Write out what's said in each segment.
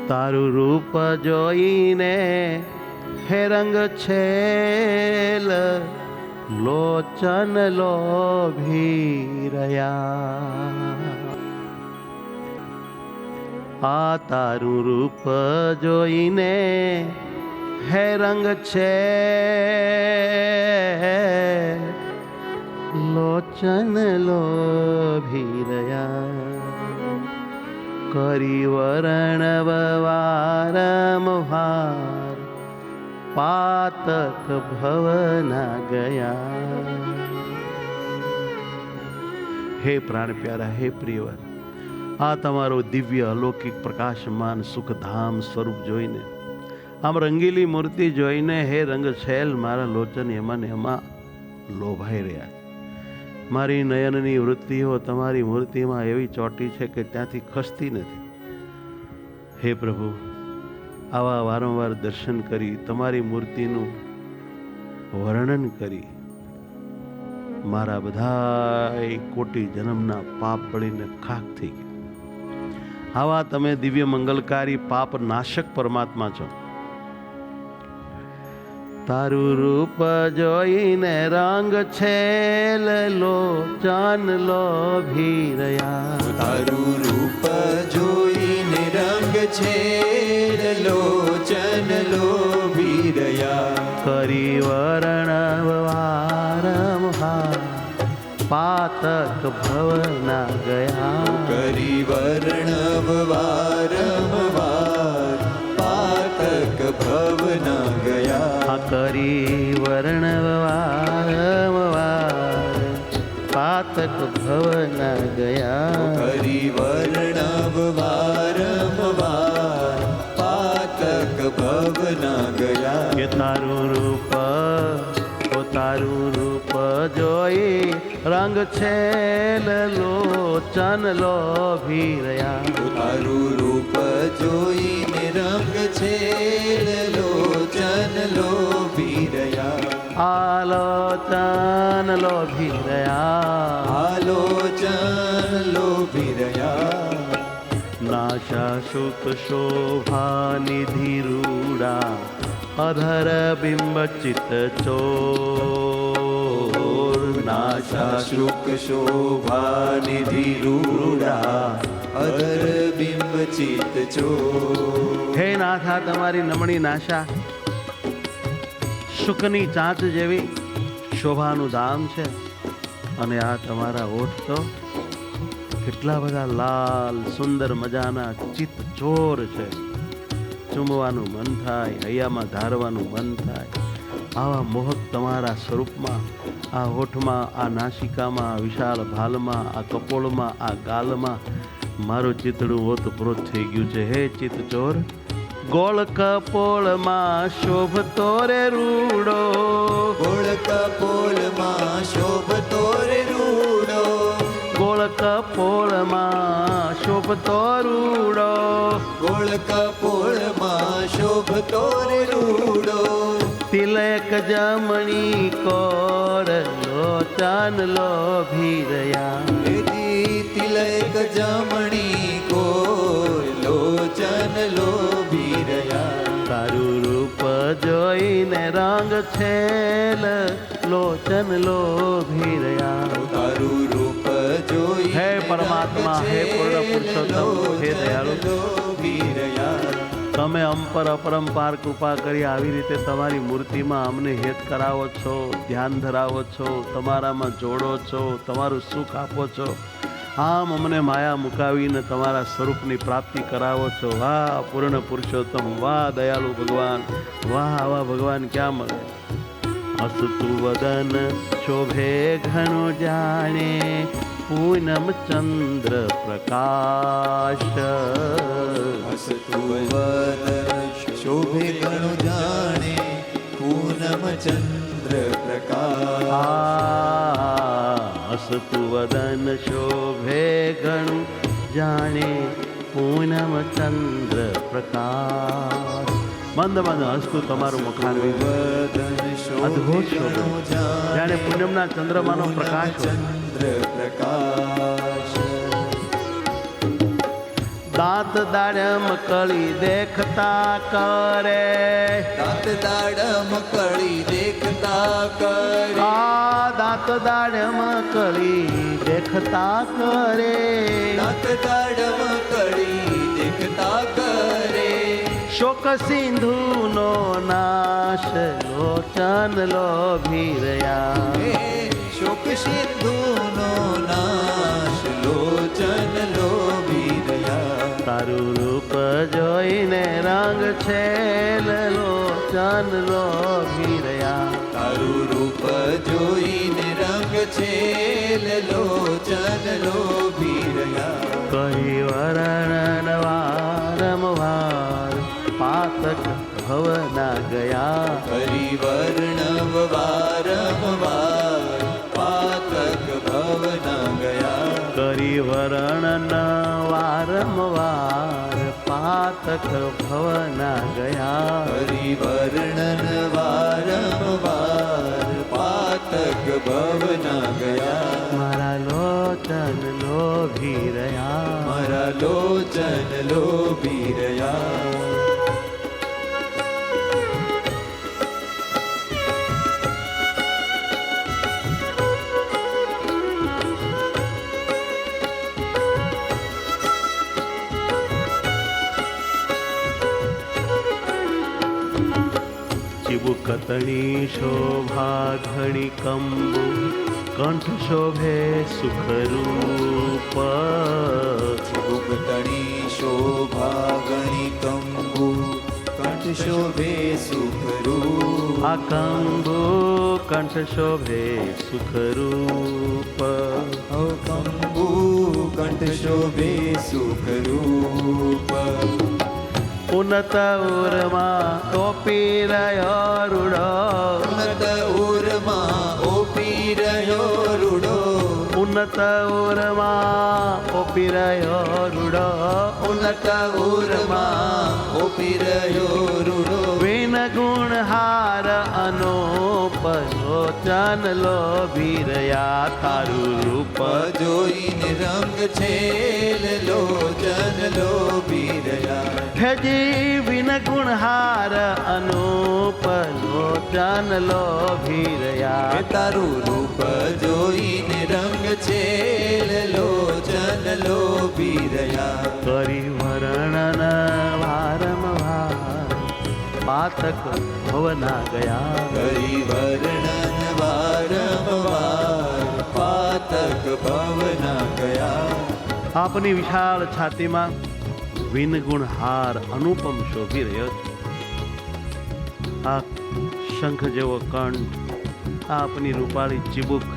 તારું રૂપ જોઈને હે રંગ છેલ લોચન લોભી રહ્યા. આ તારું રૂપ જોઈને હે રંગ છેલ લોચન લોભી રહ્યા. કરી વર્ણવવારમહાર પાતક ભવના ગયા. હે પ્રાણ પ્યારા, હે પ્રિયવર, આ તમારો દિવ્ય અલૌકિક પ્રકાશમાન સુખધામ સ્વરૂપ જોઈને, આમ રંગીલી મૂર્તિ જોઈને હે રંગ છેલ મારા લોચન એમાં ને એમાં લોભાઈ રહ્યા છે. મારી નયનની વૃત્તિઓ તમારી મૂર્તિમાં એવી ચોટી છે કે ત્યાંથી ખસતી નથી. હે પ્રભુ, આવા વારંવાર દર્શન કરી તમારી મૂર્તિનું વર્ણન કરી મારા બધા કોટી જન્મના પાપ બળીને ખાક થઈ ગયા. આવા તમે દિવ્ય મંગલકારી પાપ નાશક પરમાત્મા છો. તારું રૂપ જોઈને રંગ છેલ લોચન લોભી રહ્યા. તારું રૂપ જોઈને રંગ છેલ લોચન લોભી રહ્યા. કરી વર્ણવવારમહાર પાતક ભવના ગયા. કરી વર્ણવવારમવાર પાતક ભવના ગયા. કરી વર્ણવવારમવાર પાતક ભવના ગયા. કરી વર્ણવવારમવાર પાતક ભવના ગયા. કે તારું રૂપ જોઈ રંગ છેલ લોચન લોભી રહ્યા. તારું રૂપ જોઈને રંગ છેલ લોચન લોભી રહ્યા. આલોચન લોભી રહ્યા. આલોચન લોભી રહ્યા. નાશા શુક શોભા નિધિ રૂડા અધર બિંબ ચિત ચોર. નાશા શુક શોભા નિધિ રૂડા અધર બિંબ ચિત ચોર. હે નાથા, તમારી નમણી નાશા શુકની ચાંચ જેવી શોભાનું ધામ છે, અને આ તમારા ઓઠ તો કેટલા બધા લાલ સુંદર મજાના ચિત્ત ચોર છે. ચૂમવાનું મન થાય, હૈયામાં ધારવાનું મન થાય. આવા મોહક તમારા સ્વરૂપમાં, આ હોઠમાં, આ નાસિકામાં, આ વિશાળ ભાલમાં, આ કપોળમાં, આ ગાલમાં મારું ચિતડું ઓતપ્રોત થઈ ગયું છે. હે ચિત્ત ચોર, ગોળ કપોળમાં શોભતો રે રૂડો. ગોળ કપોળમાં શોભતો રે રૂડો. ગોળ કપોળમાં શોભતો રૂડો. ગોળ કપોળમાં શોભતો રે રૂડો. તિલક જમણી કોર લોચન લોભી રહ્યા. તિલક જમણી કોર લોચન લોભી રહ્યા. તારું રૂપ જોઈને રંગ છેલ લોચન લોભી રહ્યા. તારું રૂપ જોઈ હે પરમાત્મા, હે પૂર્ણ પુરુષોત્તમ, હે દયાળુ, લોભી રહ્યા. તમે અમપર અપરંપાર કૃપા કરી આવી રીતે તમારી મૂર્તિમાં અમને હેત કરાવો છો, ધ્યાન ધરાવો છો, તમારામાં જોડો છો, તમારું સુખ આપો છો. આમ અમને માયા મુકાવીને તમારા સ્વરૂપની પ્રાપ્તિ કરાવો છો. વાહ પૂર્ણ પુરુષોત્તમ, વાહ દયાળુ ભગવાન, વાહ આવા ભગવાન ક્યાં મળે. અસ્તુ વદન શોભે ઘણો જાણે પૂનમ ચંદ્ર પ્રકાશ. અસ્તુ વદન શોભે ઘણો જાણે પૂનમ ચંદ્ર પ્રકાશ. અસ્તુ વદન શોભે ઘણું જાણે પૂનમ ચંદ્ર પ્રકાશ. મંદ મંદ હસતું તમારું મુખારવિંદ અદ્ભુત શોભે, જાણે પૂનમના ચંદ્રમાનો પ્રકાશ. ચંદ્ર પ્રકાશ. દાંત દાડમ કળી દેખતા કરે દાંત દાડમ કળી દેખતા કરે આ દાંત દાડમ કળી દેખતા કરે દાંત દાડમ કળી દેખતા કરે શોક સિંધુ નો નાશ લોચન લોભી રહ્યા હે શોક સિંધુ નો નાશ લોચન લોભી રહ્યા તારું રૂપ જોઈને રંગ છે લોચન લોભી રહ્યા તારું રૂપ જોઈને રંગ છે લોચન લોભી રહ્યા કહી વર્ણન વારંવાર પાતક ભવના ગયા હરિવર્ણવ વારંવાર પાતક ભવના ગયા કરી વર્ણન વારંવાર પાતક ભવના ગયા હરિવર્ણન વારંવાર પાતક ભવના ગયા મારા લોચન લોભી રહ્યા મારા લોચન લોભી રહ્યા ચિબુકતણી શોભા ઘણી કંબુ કંઠ શોભે સુખરૂપ ચિબુકતણી શોભા ગણી કંબુ કંઠ શોભે સુખરૂપ આ કંબુ કંઠ શોભે સુખરૂપ કંબુ કંઠ શોભે સુખરૂપ ઉન્નત ઉર્મા ટોપી રહ્યો રૂડો ઉન્નત ઉર્મા ઓપી રહ્યો રૂડો ઉન્નત ઉર્મા ઓપી રહ્યો રૂડો ઉન્નત ઉર્મા ઓપી રહ્યો રૂડો વિન ગુણ હાર અનોપ લોચન લોભી રહ્યા તારું રૂપ જોઈને રંગ છે લોચન લોભી રહ્યા હેજી વિન ગુણ હાર અનોપ લોચન લોભી રહ્યા તારું રૂપ જોઈને રંગ છે લોચન લોભી રહ્યા કરી વર્ણન વારંવાર પાતક ભવના ગયા હરિવર્ણન વારંવાર પાતક ભવના ગયા આપની વિશાળ છાતીમાં વિનગુણ હાર અનુપમ શોભી રહ્યો છે આ શંખ જેવો કંઠ આપની રૂપાળી ચીબુક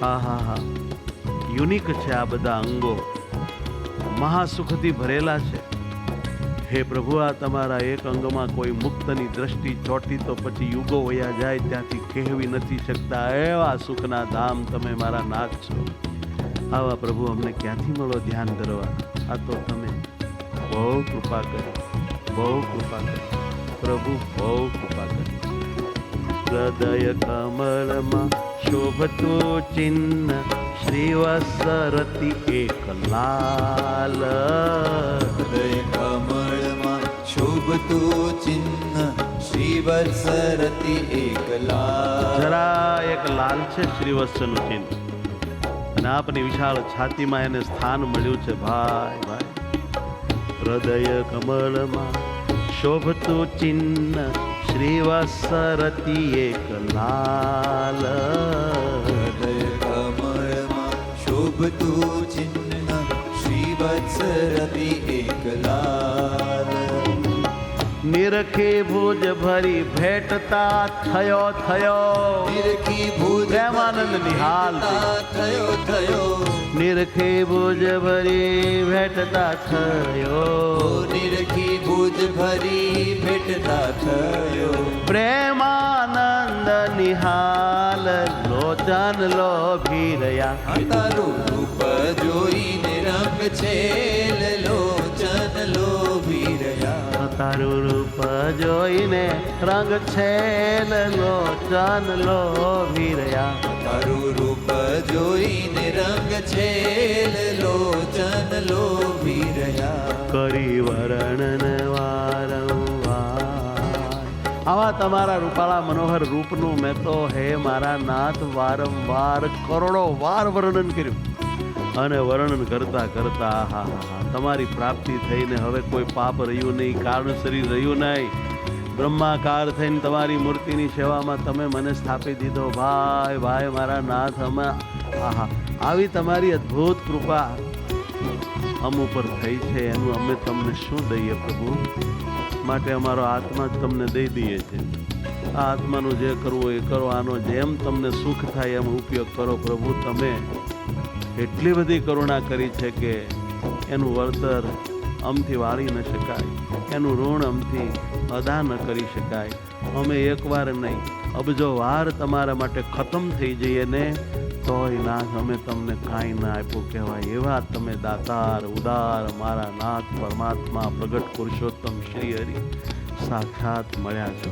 હા હા હા યુનિક છે આ બધા અંગો મહાસુખથી ભરેલા છે હે પ્રભુ આ તમારા એક અંગમાં કોઈ મુક્તની દ્રષ્ટિ ચોટી તો પછી યુગો વયા જાય ત્યાંથી કહેવી નથી શકતા એવા સુખના ધામ તમે મારા નાથ છો આવા પ્રભુ અમને ક્યાંથી મળો ધ્યાન ધરવા આ તો તમે બહુ કૃપા કરી બહુ કૃપા કરી પ્રભુ બહુ કૃપા કરી હૃદય કમળમાં શોભતું ચિહ્ન શ્રીવત્સરતી એક લાલ હૃદય કમળમાં શોભતું ચિહ્ન શ્રીવત્સરતી એક લાલ જરા એક લાલ છે શ્રીવત્સનું ચિહ્ન અને આપની વિશાળ છાતીમાં એને સ્થાન મળ્યું છે ભાઈ ભાઈ હૃદય કમળમાં શોભતું ચિહ્ન શ્રીવત્સરતી એક લાલ હૃદય કમળમાં શોભતું ચિહ્ન શ્રીવત્સરતી એક લાલ નિરખી ભુજ ભરી ભેટતા થયો નિરખી ભુજ પ્રેમાનંદ નિહાલ થયો થયો નિરખી ભુજ ભરી ભેટતા થયો નિરખી ભુજ ભરી ભેટતા થયો પ્રેમાનંદ નિહાલ લોચન લોભી રહ્યા તારું રૂપ જોઈને રંગ છે લોચન લોભી રહ્યા તારું રૂપ જોઈને રંગ છે લોચન લોભી રહ્યા તારું રૂપ જોઈને રંગ છેલ લોચન લોભી રહ્યા. કરી વર્ણન વારંવાર. આવા તમારા રૂપાળા મનોહર રૂપનું મેં તો હે મારા નાથ વારંવાર કરોડો વાર વર્ણન કર્યું. અને વર્ણન કરતા કરતા હા હા હા તમારી પ્રાપ્તિ થઈને હવે કોઈ પાપ રહ્યું નહીં, કારણ શરીર રહ્યું નહીં. બ્રહ્માકાર થઈને તમારી મૂર્તિની સેવામાં તમે મને સ્થાપી દીધો. ભાઈ ભાઈ મારા નાથ, અમે આહા આવી તમારી અદ્ભુત કૃપા અમ ઉપર થઈ છે, એનું અમે તમને શું દઈએ પ્રભુ? માટે અમારો આત્મા જ તમને દઈ દઈએ છીએ. આ આત્માનું જે કરવું એ કરો, આનો જેમ તમને સુખ થાય એમ ઉપયોગ કરો પ્રભુ. તમે એટલી બધી કરુણા કરી છે કે એનું વળતર અમથી વાળી ન શકાય, એનું ઋણ અમથી અદા ન કરી શકાય. અમે એકવાર નહીં અબજો વાર તમારા માટે ખતમ થઈ જઈએ ને તોય નાથ અમે તમને કાંઈ ના આપ્યું કહેવાય. એવા તમે દાતાર ઉદાર મારા નાથ પરમાત્મા પ્રગટ પુરુષોત્તમ શ્રી હરિ સાક્ષાત મળ્યા છો.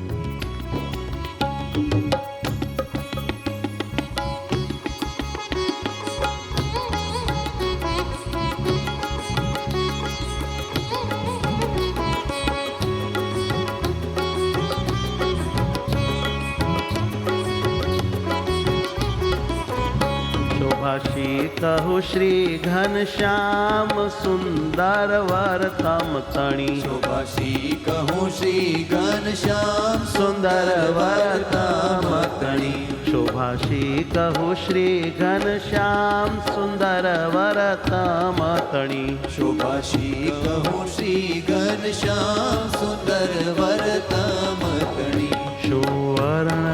કહું શ્રી ઘનશ્યામ સુંદર વરતમ તણી. શોભાશી કહું શ્રી ઘનશ્યામ સુંદર વરતમ તણી. શોભાશી કહું શ્રી ઘનશ્યામ સુંદર વરતમ તણી. શોભાશી કહું શ્રી ઘનશ્યામ સુંદર વરતમ તણી. સુવર્ણ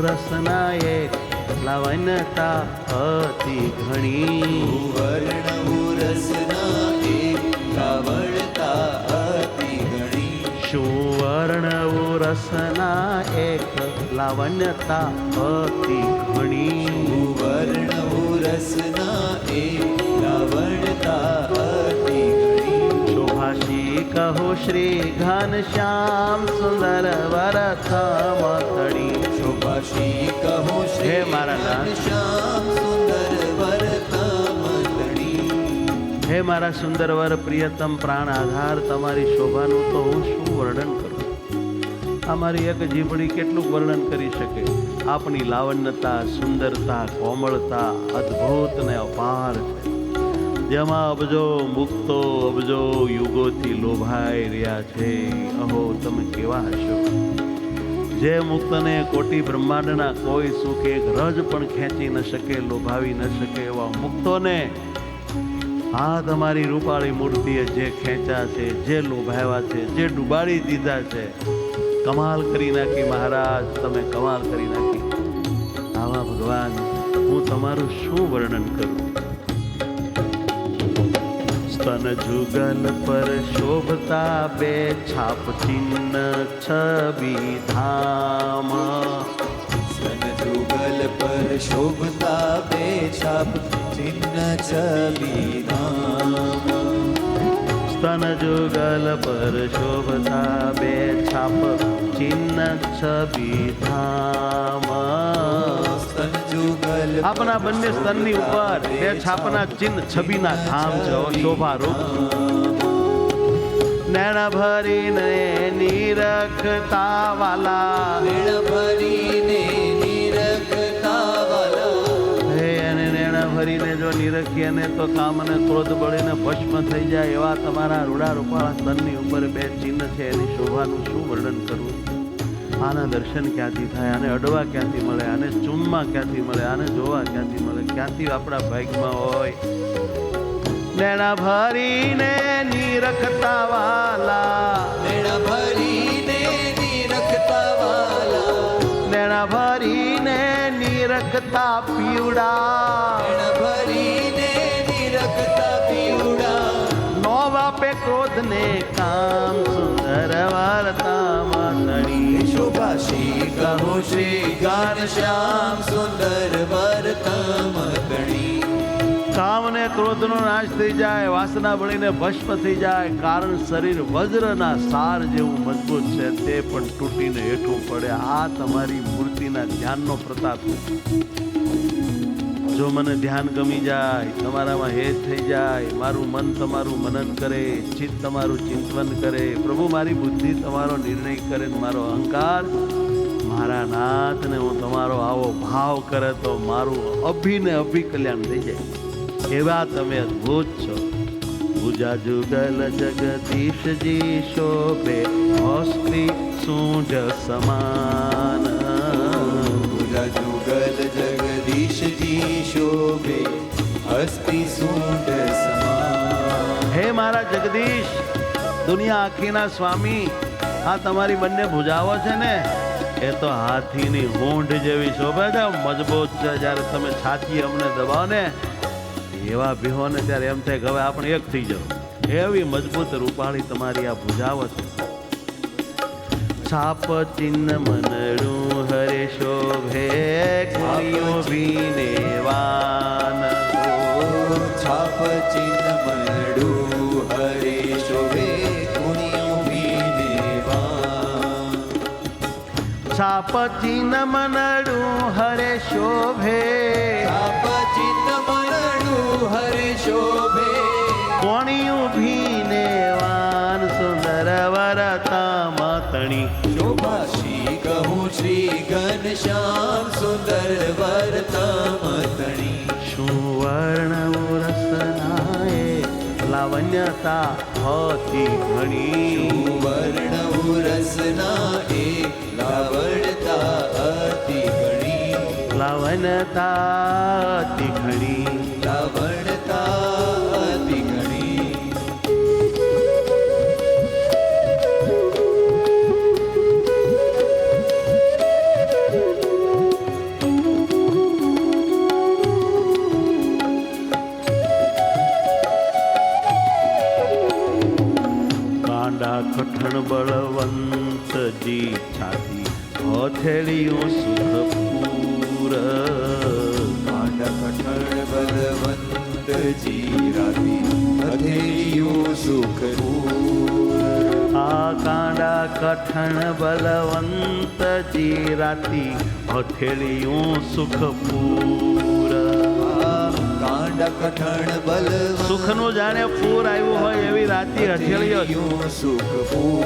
રસના એક લાવણ્યતા અતિ ઘણી. સુવર્ણ રસના એક લાવણ્યતા અતિ ઘણી. સુવર્ણ રસના એક લાવણ્યતા અતિ ઘણી. સુવર્ણ રસના એક લાવણ્યતા અતિ ઘણી. શોભાશી કહો શ્રી ઘનશ્યામ સુંદર વરતમ તણી. શોભાશી કહો શ્રી ઘનશ્યામ સુંદર વરતમ તણી. હે મારા સુંદર વર પ્રિયતમ પ્રાણ આધાર, તમારી શોભાનું તો હું શું વર્ણન કરું? અમારી એક જીભડી કેટલું વર્ણન કરી શકે? આપની લાવણ્યતા, સુંદરતા, કોમળતા અદ્ભુત ને અપાર છે, જેમાં અબજો મુક્તો અબજો યુગોથી લોભાઈ રહ્યા છે. અહો તમે કેવા હશો? જે મુક્તને કોટી બ્રહ્માંડના કોઈ સુખ એક રજ પણ ખેંચી ન શકે, લોભાવી ન શકે એવા મુક્તોને આ તમારી રૂપાળી મૂર્તિએ જે ખેંચ્યા છે, જે લોભાવ્યા છે, જે ડૂબાડી દીધા છે, કમાલ કરી નાખી મહારાજ, તમે કમાલ કરી નાખી. આવા ભગવાન હું તમારું શું વર્ણન કરું? સ્તન જુગલ પર શોભતા બે છાપ ચિહ્ન છબી ધામ. સ્તન જુગલ પર શોભતા બે છાપ ચિહ્ન છબી ધામ. સ્તન જુગલ પર શોભતા બે છાપ ચિહ્ન છબી ધામ. સ્તન જુગલ આપણા બંને સ્તનની ઉપર બે છાપના ચિહ્ન છબીના ધામ છે, શોભારૂપ. નૈણા ભરીને નિરખતા વાલા, નૈણા ભરીને નિરખતા વાલા. હે અને નૈણા ભરીને જો નિરખીએ ને તો કામ અને ક્રોધ બળીને ભસ્મ થઈ જાય એવા તમારા રૂડા રૂપાળા સ્તનની ઉપર બે ચિહ્ન છે. એની શોભાનું શું વર્ણન કરવું? આના દર્શન ક્યાંથી થાય? આને અડવા ક્યાંથી મળે? આને ચૂમવા ક્યાંથી મળે? આને જોવા ક્યાંથી મળે? ક્યાંથી આપણા ભાગમાં હોય? નૈણા ભરીને નિરખતા વાલા, નૈણા ભરીને નિરખતા વાલા. નૈણા ભરીને નિરખતા પીવડા, નૈણા ભરીને નિરખતા પીવડા. નો વાપે ક્રોધને કામ સુંદર વાર્તામાં તણી. શોભાશી કહો શ્રી ઘનશ્યામ સુંદર વરતમ તણી. કામ અને ક્રોધનો નાશ થઈ જાય, વાસના બળીને ભસ્મ થઈ જાય, કારણ શરીર વજ્રના સાર જેવું મજબૂત છે, તે પણ તૂટીને હેઠું પડે. આ તમારી મૂર્તિના ધ્યાનનો પ્રતાપ છે. જો મને ધ્યાન ગમી જાય, તમારામાં હેત થઈ જાય, મારું મન તમારું મનન કરે, ચિત્ત તમારું ચિંતન કરે, પ્રભુ મારી બુદ્ધિ તમારો નિર્ણય કરે, મારો અહંકાર મારા નાથને હું તમારો આવો ભાવ કરે તો મારું અભિને અભિ કલ્યાણ થઈ જાય. એવા તમે અદ્ભુત છો. પૂજા જુગલ જગદીશજી શોભે હસ્તી સૂંઢ સમાન. પૂજા જુગલ જગદીશજી શોભે હસ્તી સૂંઢ સમાન. હે મારા જગદીશ, દુનિયા આખીના સ્વામી, આ તમારી બંને ભુજાઓ છે ને, એ તો હાથીની હોંઠ જેવી શોભે છે, મજબૂત છે. જ્યારે તમે છાતી અમને દબાવો ને એવા ભીહો ને ત્યારે એમ થાય કે હવે આપણે એક થઈ જાવ. એવી મજબૂત રૂપાળી તમારી આ ભુજાઓ છે. છાપ ચિહ્ન મનડું હરે શોભે કુળિયો ભીને વાન. છાપ ચિહ્ન મનડું હરે શોભે કુળિયો ભીને વાન. છાપ ચિહ્ન મનડું હરે શોભે, છાપ ચિહ્ન મનડું હરે શોભે કોણિયું ભીને વાન. સુંદર વરતા માતણી શોભા શ્રી કહું શ્રી ઘનશ્યામ સુંદર વર્તમતણી. શું વર્ણ રસનાએ લાવણ્યતા અતિ ઘણી. વર્ણ રસના એ લાવણતા અતિ ઘણી. લાવણ્યતા અતિ ઘણી. લાવણતા અતિ ઘણી. કાંડા કઠણ બળવંતજી છાતી હથેળીઓ સુખપૂર. કાંડા કઠણ બલવંતજી રાતી હથેળીયું સુખપૂર. આ કાંડા કઠણ બલવંતજી રાતી હથેળીઓ સુખપૂર. કાંડા કઠણ બલવંત સુખનું જાણે પૂર આવ્યું હોય એવી રાતી હથેળીઓ. સુખપૂર.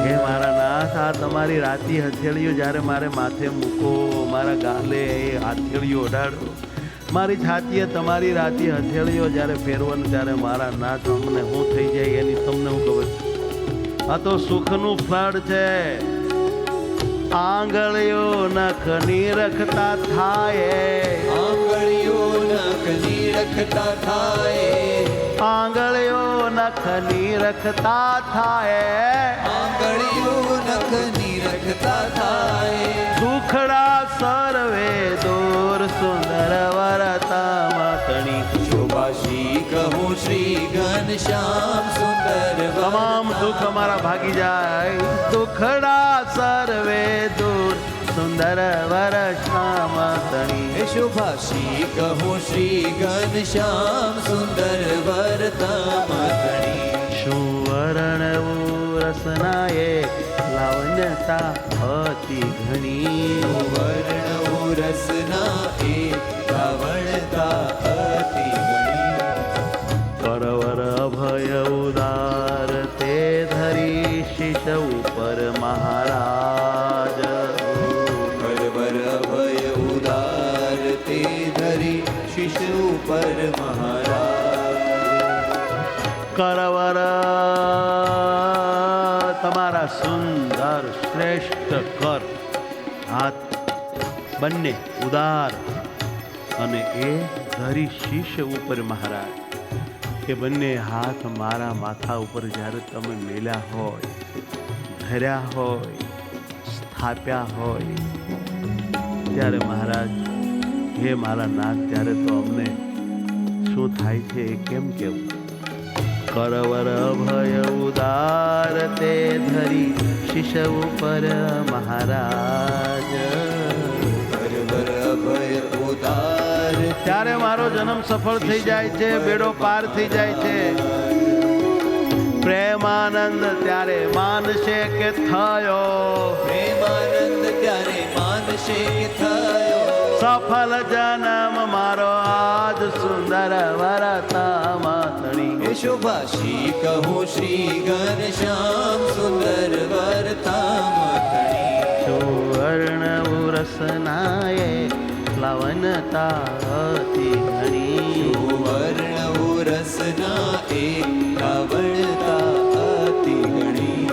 હે મારા નાથ, આ તમારી રાતી હથેળીઓ જ્યારે મારે માથે મૂકો, મારા ગાલે એ હથેળીઓ ઓડાડો, મારી છાતીએ તમારી રાતી હથેળીઓ જ્યારે ફેરવો ને ત્યારે મારા નાથ અમને શું થઈ જાય એની તમને હું ખબર છે. આ તો સુખનું ફળ છે. આંગળીઓ નખ નિરખતા થાય, આંગળીઓ નખ નિરખતા થાય. આંગળીઓ નખ નિરખતા થાય. આંગળીઓ નખ નિરખતા થાય. દુખડા સર્વે દૂર. સુંદર વરતા માતણી શોભા શ્રી કહું શ્રી ઘનશ્યામ સુંદર તમામ દુઃખ અમારા ભાગી જાય. દુખડા સર્વે દૂર. સુંદર વરતા માતણી શોભા શ્રી કહું શ્રી ઘનશ્યામ સુંદર વર્તમતણી. શું વર્ણવું રસનાએ લાવણ્યતા અતિ ઘણી. વર્ણ રસના એ લાવણતા અતિ ઘણી. કરવર અભય ઉદાર તે ધરી શિશ ઉપર મહારાજ. કરવર અભય ઉદાર તે ધરી શિશ ઉપર મહારાજ. કરવર તમારા સુંદર શ્રેષ્ઠ કર હાથ બંને ઉદાર અને એ ધરી શીશ ઉપર મહારાજ. એ બંને હાથ મારા માથા ઉપર જ્યારે તમે મેલ્યા હોય, ધર્યા હોય, સ્થાપ્યા હોય ત્યારે મહારાજ, હે મારા નાથ, ત્યારે તો અમને શું થાય છે એ કેમ કેવું. કરવર ભય ઉદાર તે ધરી શિશ ઉપર મહારાજ. કરવર અભય ઉદાર ત્યારે મારો જન્મ સફળ થઈ જાય છે, બેડો પાર થઈ જાય છે. પ્રેમાનંદ ત્યારે માનશે કે થયો, પ્રેમાનંદ ત્યારે માનશે કે થયો. સફલ જન્મ મારો આજ સુંદર વરતામાં તણી. એ શોભા શ્રી કહું શ્રી ઘનશ્યામ સુંદર વર્તામણી. સુવર્ણ ઉરસનાએ પ્લવનતા અતિ ઘણી. સુવર્ણ રસના એક લાવણતા અતિ ઘણી.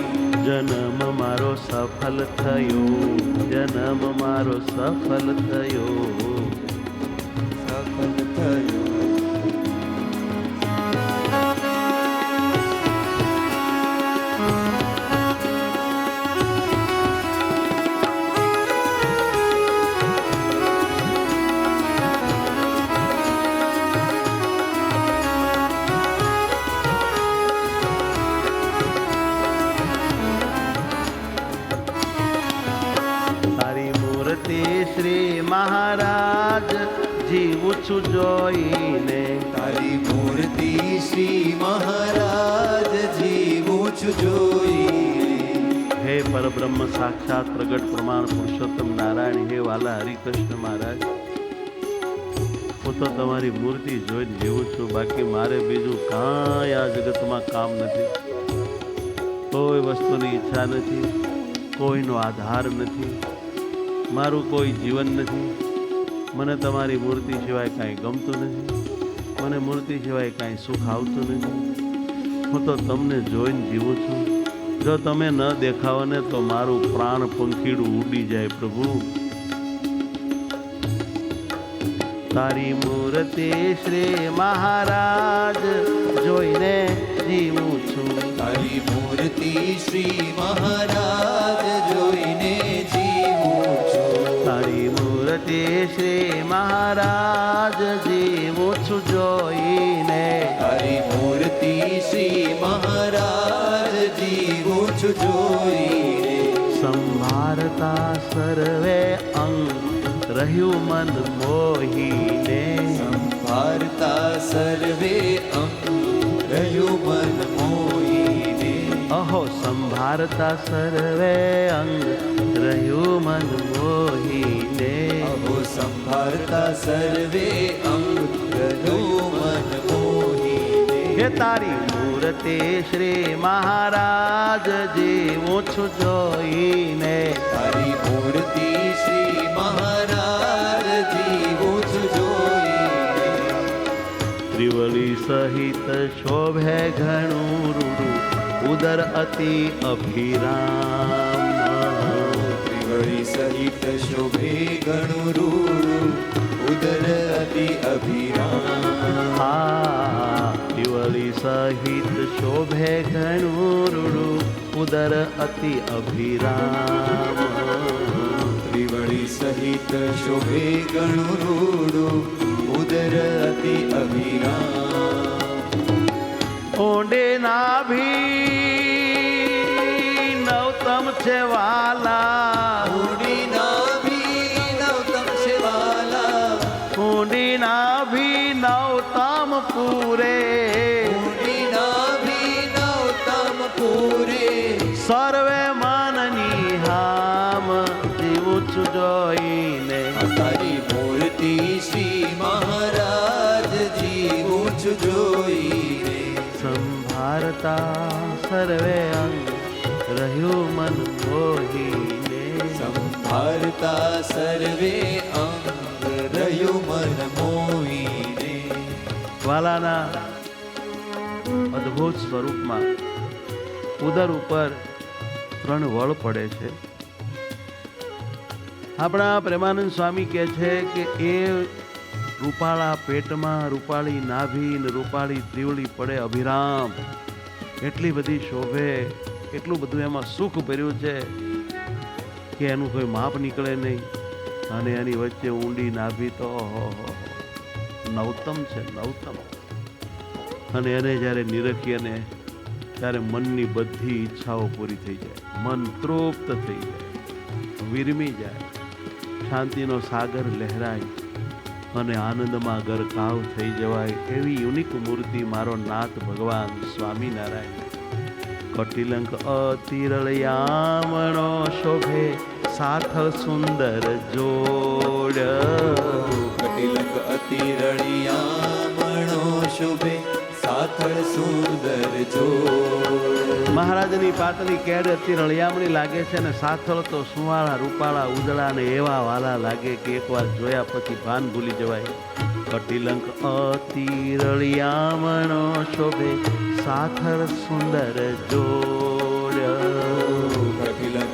જન્મ મારો સફલ થયો, જન્મ મારો સફલ થયો. સફલ થયો. શ્રી મહારાજ જીવું છું જોઈને. તારી મૂર્તિ શ્રી મહારાજ જીવું છું જોઈને. હે પરબ્રહ્મ સાક્ષાત પ્રગટ પ્રમાણ પુરુષોત્તમ નારાયણ, હે વાલા હરિકૃષ્ણ મહારાજ, હું તો તમારી મૂર્તિ જોઈને જીવું છું. બાકી મારે બીજું કાંઈ આ જગતમાં કામ નથી. કોઈ વસ્તુની ઈચ્છા નથી, કોઈનો આધાર નથી, મારું કોઈ જીવન નથી. મને તમારી મૂર્તિ સિવાય કાંઈ ગમતું નથી, મને મૂર્તિ સિવાય કાંઈ સુખ આવતું નથી. હું તો તમને જોઈને જીવું છું. જો તમે ન દેખાવો ને તો મારું પ્રાણ પંખીડું ઉડી જાય. પ્રભુ તારી મૂર્તિ શ્રી મહારાજ જોઈને જીવું છું. તારી મૂર્તિ શ્રી મહારાજ જોઈને જીવું છું. તારી મૂર્તિ શ્રી મહારાજ જીવું છું જોઈને. તારી મૂર્તિ શ્રી મહારાજ જીવું છું જોઈને. સંભારતા સર્વે અંગ રહ્યું મન મોહીને. સંભારતા સર્વે અંગ રહ્યું મન મોહીને. અહો સંભારતા સર્વે અંગ રહ્યું મન મોહીને. અહો સંભારતા સર્વે અંગ રહ્યું મન મોહીને. હે તારી મૂર્તિ શ્રી મહારાજ જીવું છું જોઈને. તારી મૂર્તિ શ્રી મહારાજ જીવું છું જોઈને. ત્રિવલી સહિત શોભે ઘણું રૂડું ઉદર અતિ અભિરામ. ત્રિવળી સહિત શોભે ઘણું રૂડું ઉદર અતિ અભિરામ. હા ત્રિવલી સહિત શોભે ઘણું રૂડું ઉદર અતિ અભિરામ. ત્રિવળી સહિત શોભે ઘણું રૂડું ઉદર અતિ અભિરામ. ઊંડે નાભી નવતમ છે વાલા. ઊંડી નાભી નવતમ છે વાલા. ઊંડી નાભી નવતમ પૂરે. ઊંડી નાભી નવતમ પૂરે. સર્વે મનની હામ જીવું છું જોઈને. તારી મૂર્તિ શ્રી મહારાજ જીવું છું જોઈને. સંભારતા સર્વે અંગ રહ્યું મન મોહીને. સંભારતા સર્વે અંગ રહ્યું મન મોહીને. વાલાના અદ્ભુત સ્વરૂપમાં ઉદર ઉપર 3 વળ પડે છે. આપણા પ્રેમાનંદ સ્વામી કહે છે કે એ રૂપાળા પેટમાં રૂપાળી નાભી ને રૂપાળી ત્રિવળી પડે અભિરામ. એટલી બધી શોભે, એટલું બધું એમાં સુખ ભર્યું છે કે એનું કોઈ માપ નીકળે નહીં. અને એની વચ્ચે ઊંડી નાભી તો નવતમ છે, નવતમ. અને એને જ્યારે નિરખીએ ને ત્યારે મનની બધી ઈચ્છાઓ પૂરી થઈ જાય. મન તૃપ્ત થઈ જાય, વિરમી જાય, શાંતિનો સાગર લહેરાય અને આનંદમાં ગરકાવ થઈ જવાય. એવી યુનિક મૂર્તિ મારો નાથ ભગવાન સ્વામિનારાયણ. કટિલંક અતિરળ યામણો શોભે સાથળ સુંદર જોડ. જોડ કટિલક અતિ રળિયામણો શોભે સાથળ સુંદર જોડ મહારાજની પાતળી કેડ અતિ રળિયામણી લાગે છે ને સાથળ તો સુવાળા રૂપાળા ઉજળા ને એવા વાલા લાગે કે એકવાર જોયા પછી ભાન ભૂલી જવાય. કટિલંક અતિ રળિયામણો શોભે સાથળ સુંદર જોડ.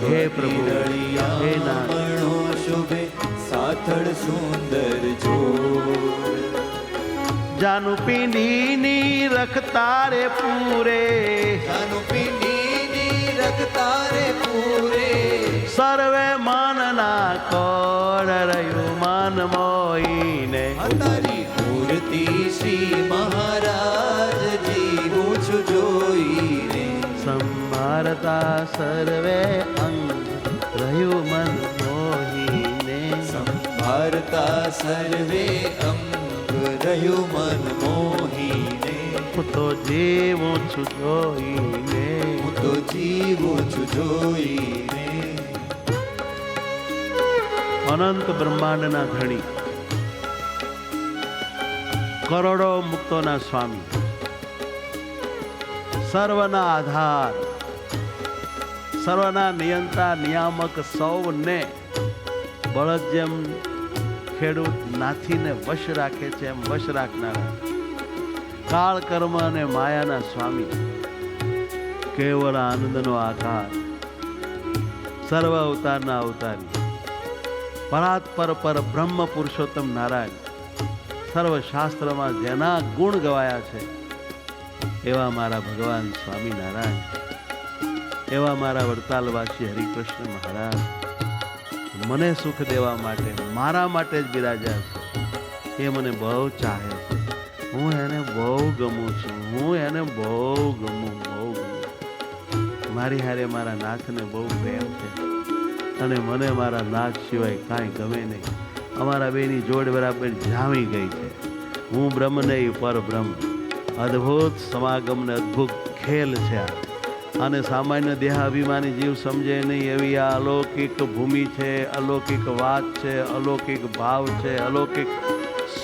હે પ્રભુ હે નાથ શોભે સાથળ સુંદર જોડ. જાનુ પિંડીની રખતારે પૂરે જાનુ પિંડીની રખતારે પૂરે સર્વે માનના કોણ રહ્યું માન મોઈને. તારી મૂર્તિ શ્રી મહારાજ જીવું છું જોઈને. સંભારતા સર્વે અંગ રહ્યું મન મોહીને. સંભારતા સર્વે અંગ રહ્યું મન મોહીને. હું તો જીવું છું જોઈને. હું તો જીવું છું જોઈને. અનંત બ્રહ્માંડના ધણી, કરોડો મુક્તોના સ્વામી, સર્વના આધાર, સર્વના નિયંતા નિયામક, સૌને બળદ જેમ ખેડૂત નાથીને વશ રાખે છે એમ વશ રાખનારા, કાળ કર્મ અને માયાના સ્વામી, કેવળ આનંદનો આકાર, સર્વ અવતારના અવતારી, પરાત્પર પર બ્રહ્મ પુરુષોત્તમ નારાયણ, સર્વ શાસ્ત્રમાં જેના ગુણ ગવાયા છે એવા મારા ભગવાન સ્વામિનારાયણ, એવા મારા વડતાલવાસી હરિકૃષ્ણ મહારાજ મને સુખ દેવા માટે મારા માટે જ બિરાજ્યા છે. એ મને બહુ ચાહે છે. હું એને બહુ ગમું છું. હું એને બહુ ગમું. મારી હારે મારા નાથને બહુ પ્રેમ છે અને મને મારા નાથ સિવાય કાંઈ ગમે નહીં. અમારા બેની જોડ બરાબર જામી ગઈ છે. હું બ્રહ્મ નહીં પર બ્રહ્મ. અદ્ભુત સમાગમ ને અદ્ભુત ખેલ છે આ. અને સામાન્ય દેહાભિમાની જીવ સમજે નહીં એવી આ અલૌકિક ભૂમિ છે, અલૌકિક વાત છે, અલૌકિક ભાવ છે, અલૌકિક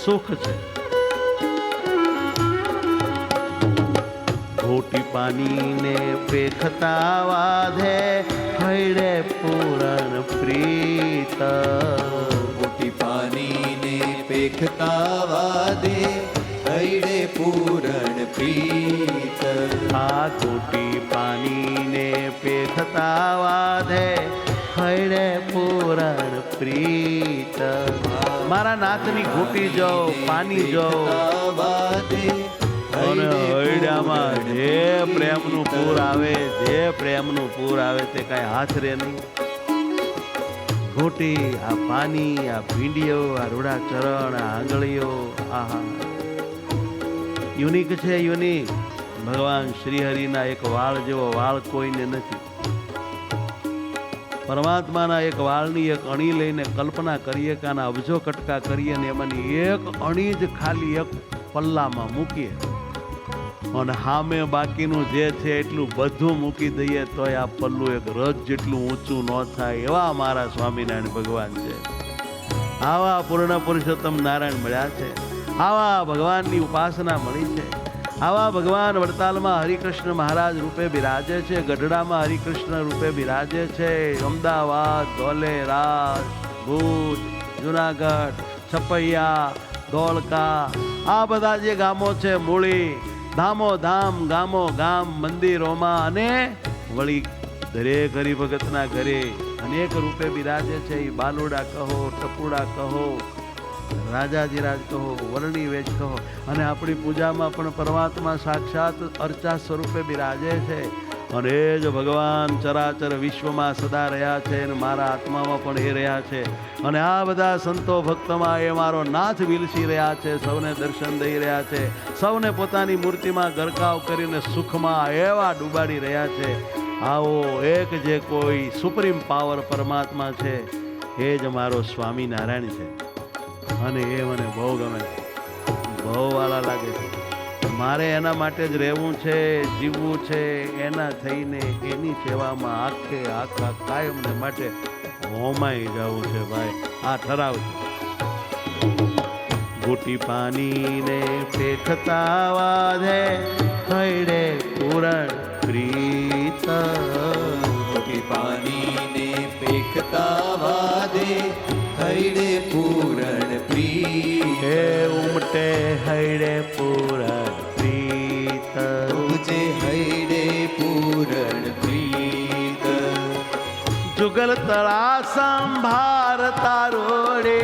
સુખ છે. ઘોટી પાણીને પેખતા વાધે હૈડે પૂરણ પ્રીત. મોટી પાણીને પેખતા વાદે હૈડે પૂરણ પ્રીત. આ ઘોટી પાણીને પેખતા વાધે હૈડે પૂરણ પ્રીત. મારા નાથની ઘોટી જો પાણી જો અને હૈડામાં જે પ્રેમનું પૂર આવે, જે પ્રેમનું પૂર આવે તે કાંઈ હાથ રે નહીં. ઘોટી, આ પાણી, આ ભીંડીઓ, આ રૂડા ચરણ, આ આંગળીઓ, આહા યુનિક છે, યુનિક. ભગવાન શ્રીહરિના એક વાળ જેવો વાળ કોઈને નથી. પરમાત્માના એક વાળની એક અણી લઈને કલ્પના કરીએ કે આના અબજો કટકા કરીએ ને એમાંની એક અણી જ ખાલી એક પલ્લામાં મૂકીએ અને સામે બાકીનું જે છે એટલું બધું મૂકી દઈએ તોય આ પલ્લું એક રથ જેટલું ઊંચું ન થાય. એવા મારા સ્વામિનારાયણ ભગવાન છે. આવા પૂર્ણ પુરુષોત્તમ નારાયણ મળ્યા છે. આવા ભગવાનની ઉપાસના મળી છે. આવા ભગવાન વડતાલમાં હરિકૃષ્ણ મહારાજ રૂપે બિરાજે છે, ગઢડામાં હરિકૃષ્ણ રૂપે બિરાજે છે, અમદાવાદ, ધોલે, રાજ, ભુજ, જુનાગઢ, છપૈયા, ધોળકા, આ બધા જે ગામો છે, મૂળી, ધામો ધામ, ગામો ગામ, મંદિરોમાં અને વળી દરેક હરિભગતના ઘરે અનેક રૂપે બિરાજે છે. એ બાલુડા કહો, ટપુડા કહો, રાજાધિરાજ કહો, વર્ણી વેચ કહો, અને આપણી પૂજામાં પણ પરમાત્મા સાક્ષાત અર્ચા સ્વરૂપે બિરાજે છે. અને એ જ ભગવાન ચરાચર વિશ્વમાં સદા રહ્યા છે અને મારા આત્મામાં પણ એ રહ્યા છે. અને આ બધા સંતો ભક્તમાં એ મારો નાથ વિલસી રહ્યા છે, સૌને દર્શન દઈ રહ્યા છે, સૌને પોતાની મૂર્તિમાં ગરકાવ કરીને સુખમાં એવા ડૂબાડી રહ્યા છે. આવો એક જે કોઈ સુપ્રીમ પાવર પરમાત્મા છે એ જ મારો સ્વામિનારાયણ છે. અને એ મને બહુ ગમે છે, બહુ વાલા લાગે છે. મારે એના માટે જ રહેવું છે, જીવવું છે, એના થઈને એની સેવામાં આખે આખા કાયમને માટે હોમાઈ જવું છે. ભાઈ આ ઠરાવ છે. ઘૂંટી પાણીને ફેંકતા વાધે હૈડે પૂરણ પ્રીત ઘૂંટી પાણીને ફેંકતા વાદે હૈડે પૂરણ પ્રીત હે ઉમટે હૈડે પૂરણ પ્રીત ઉજે હૈડે પૂરણ પ્રીત જુગલ તળા સંભાર તારોડે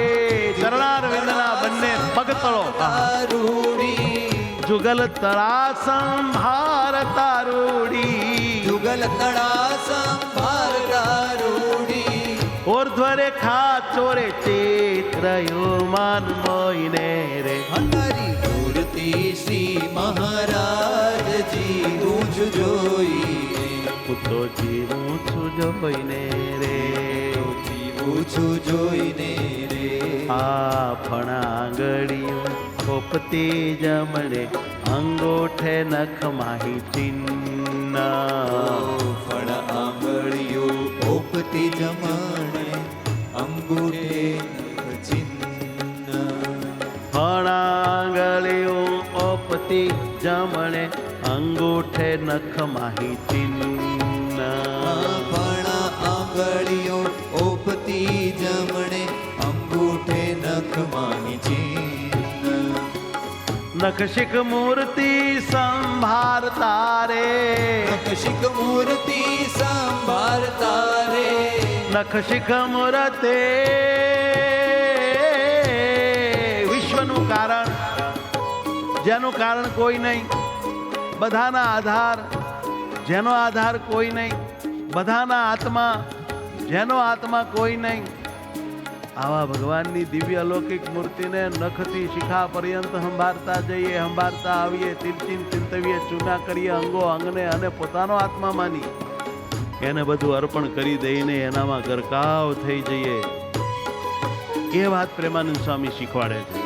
ચરણારવિંદના બંને પગ તળો તારુડી જુગલ તળા સંભાર તારોડી જુગલ તળા સંભાર તારુડી ઓર્ધ્વરે ચોરે ચેત્રયો માન મોઈને રે હમારી મૂર્તિ શ્રી મહારાજજી ઊંચ જોઈને પૂતો જીવું છું જોઈને રે જીવું છું જોઈને રે આ ફણાગળિયું કોપતી જમણે અંગોઠે નખ માહી ચિન્ન ફળ આંગળીઓ ઓપતી જમણે અંગૂઠે ચિહ્ન ફણાગળિયું ઓપતી જમણે અંગોઠે નખ માહી ચિન્ન ફળ આંગળીઓ ઓપતી જમણે અંગૂઠે નખ માહી ચિહ્ન નખશિક મૂર્તિ સંભારતા રે નખશિક મૂર્તિ સંભાળતા રે નખશિક મૂર્તે વિશ્વનું કારણ જેનું કારણ કોઈ નહીં બધાના આધાર જેનો આધાર કોઈ નહીં બધાના આત્મા જેનો આત્મા કોઈ નહીં આવા ભગવાનની દિવ્ય અલૌકિક મૂર્તિને નખથી શિખા પર્યંત સંભાળતા જઈએ સંભાળતા આવીએ ચિંતવીએ ચૂના કરીએ અંગો અંગને અને પોતાનો આત્મા માની એને બધું અર્પણ કરી દઈને એનામાં ગરકાવ થઈ જઈએ એ વાત પ્રેમાનંદ સ્વામી શીખવાડે છે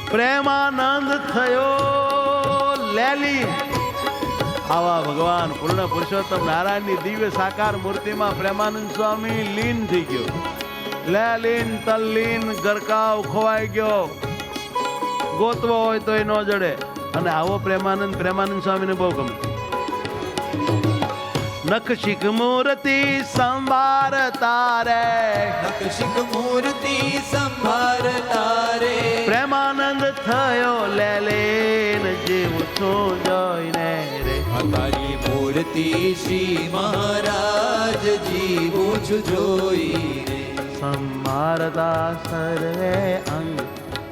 પ્રેમાનંદ થયો લેલી આવા ભગવાન પૂર્ણ પુરુષોત્તમ નારાયણની દિવ્ય સાકાર મૂર્તિમાં પ્રેમાનંદ સ્વામી લીન થઈ ગયો લેલીન તલ્લીન ગરકાવ ખોવાઈ ગયો ગોતવો હોય તો એ ન જડે અને આવો પ્રેમાનંદ સ્વામીને બહુ ગમે નખશિક મૂર્તિ સંભાળતા રે નખશિક મૂર્તિ સંભાળતા રે પ્રેમાનંદ થયો લેલીન જેવું છું જોઈને રે તારી મૂર્તિ શ્રી મહારાજજી ઊંચ જોઈને સંભાળતા સર્વે અંગ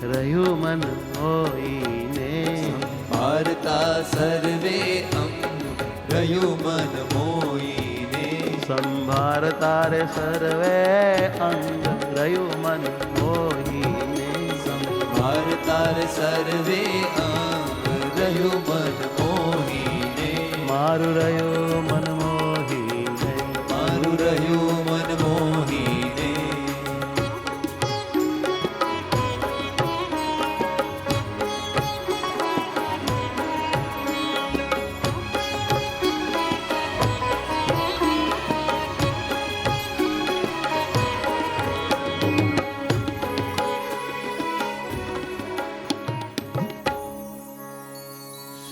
રહ્યું મન હોઈને સંભાળતા સર્વે અંગ રહ્યું મન મોઈને સંભાળતા રે સર્વે અંગ રહ્યું મન મોહીને સંભાળતા સર્વે અંગ રહ્યું મન મોહીને મારું રહ્યું મન મોહીને મારું રહ્યું મન મોહીને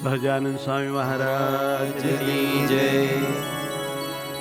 સહજાનંદ સ્વામી મહારાજ જય